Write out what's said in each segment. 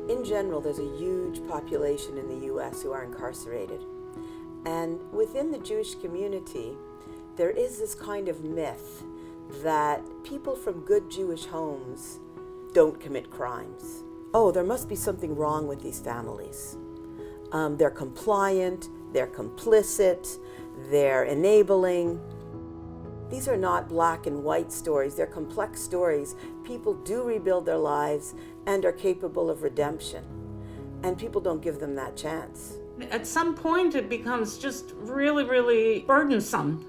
In general, there's a huge population in the U.S. who are incarcerated. And within the Jewish community, there is this kind of myth that people from good Jewish homes don't commit crimes. Oh, there must be something wrong with these families. They're compliant, they're complicit, they're enabling. These are not black and white stories, they're complex stories. People do rebuild their lives and are capable of redemption. And people don't give them that chance. At some point it becomes just really, really burdensome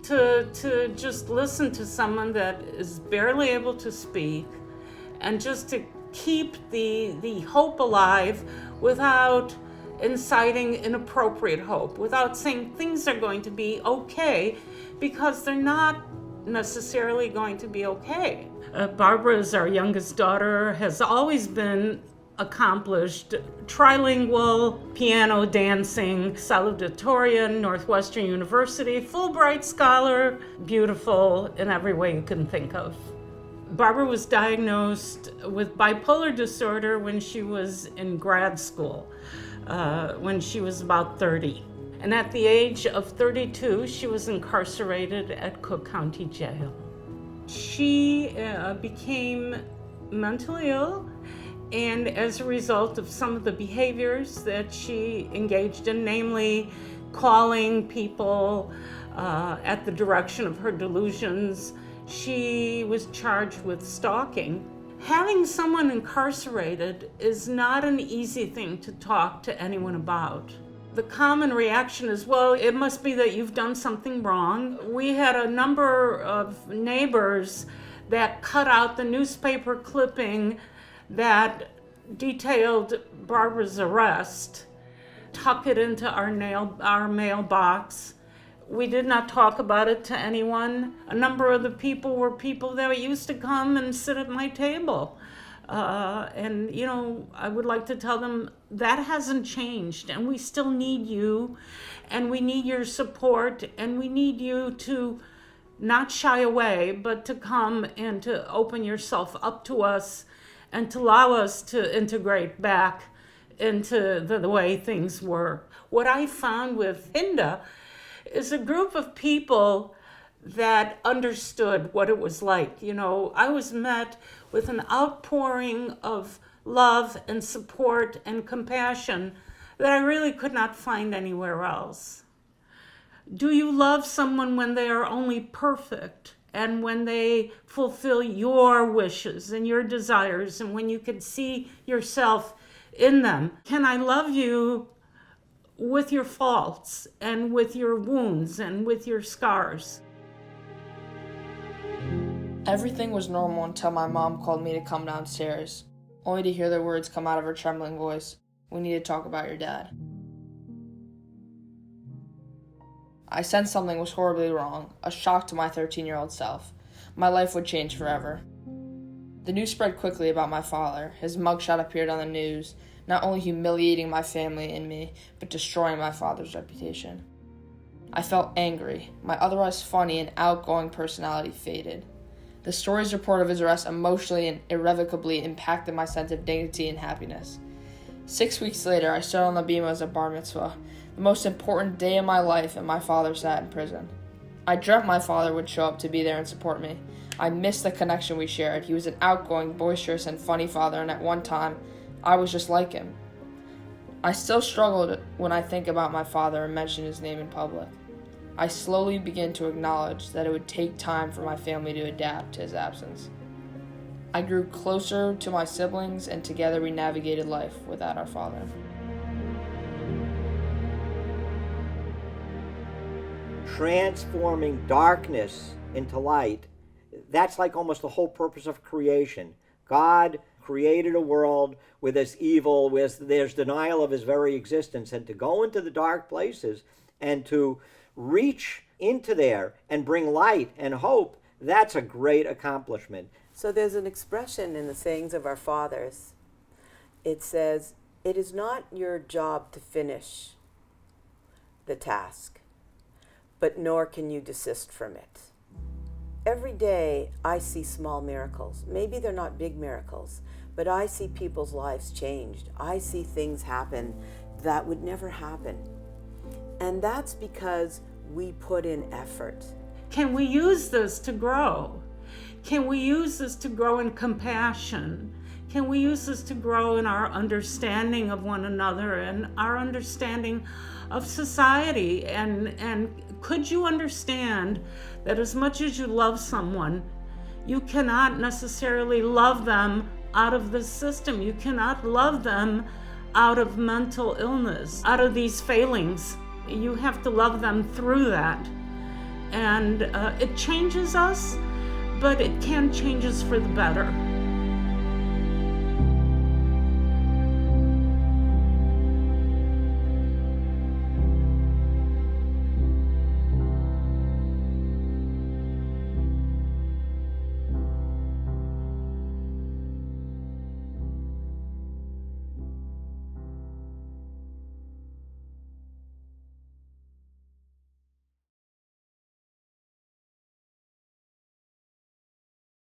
to just listen to someone that is barely able to speak and just to keep the hope alive without inciting inappropriate hope, without saying things are going to be okay, because they're not necessarily going to be okay. Barbara is our youngest daughter, has always been accomplished, trilingual, piano, dancing, salutatorian, Northwestern University, Fulbright scholar, beautiful in every way you can think of. Barbara was diagnosed with bipolar disorder when she was in grad school, when she was about 30. And at the age of 32, she was incarcerated at Cook County Jail. She became mentally ill, and as a result of some of the behaviors that she engaged in, namely calling people at the direction of her delusions, she was charged with stalking. Having someone incarcerated is not an easy thing to talk to anyone about. The common reaction is, well, it must be that you've done something wrong. We had a number of neighbors that cut out the newspaper clipping that detailed Barbara's arrest, tuck it into our mailbox. We did not talk about it to anyone. A number of the people were people that used to come and sit at my table. And, you know, I would like to tell them that hasn't changed, and we still need you, and we need your support, and we need you to not shy away, but to come and to open yourself up to us and to allow us to integrate back into the way things were. What I found with Hinda is a group of people that understood what it was like. You know, I was met with an outpouring of love and support and compassion that I really could not find anywhere else. Do you love someone when they are only perfect and when they fulfill your wishes and your desires and when you can see yourself in them? Can I love you with your faults and with your wounds and with your scars? Everything was normal until my mom called me to come downstairs, only to hear the words come out of her trembling voice, "We need to talk about your dad." I sensed something was horribly wrong, a shock to my 13-year-old self. My life would change forever. The news spread quickly about my father. His mugshot appeared on the news, not only humiliating my family and me, but destroying my father's reputation. I felt angry. My otherwise funny and outgoing personality faded. The story's report of his arrest emotionally and irrevocably impacted my sense of dignity and happiness. 6 weeks later, I stood on the bima as a bar mitzvah, the most important day of my life, and my father sat in prison. I dreamt my father would show up to be there and support me. I missed the connection we shared. He was an outgoing, boisterous, and funny father, and at one time, I was just like him. I still struggled when I think about my father and mention his name in public. I slowly began to acknowledge that it would take time for my family to adapt to his absence. I grew closer to my siblings, and together we navigated life without our father. Transforming darkness into light, that's like almost the whole purpose of creation. God created a world where there's evil, where there's denial of his very existence, and to go into the dark places and to reach into there and bring light and hope, that's a great accomplishment. So there's an expression in the sayings of our fathers. It says, "It is not your job to finish the task, but nor can you desist from it." Every day I see small miracles. Maybe they're not big miracles, but I see people's lives changed. I see things happen that would never happen. And that's because we put in effort. Can we use this to grow? Can we use this to grow in compassion? Can we use this to grow in our understanding of one another and our understanding of society? And could you understand that as much as you love someone, you cannot necessarily love them out of the system. You cannot love them out of mental illness, out of these failings. You have to love them through that. And it changes us, but it can change us for the better.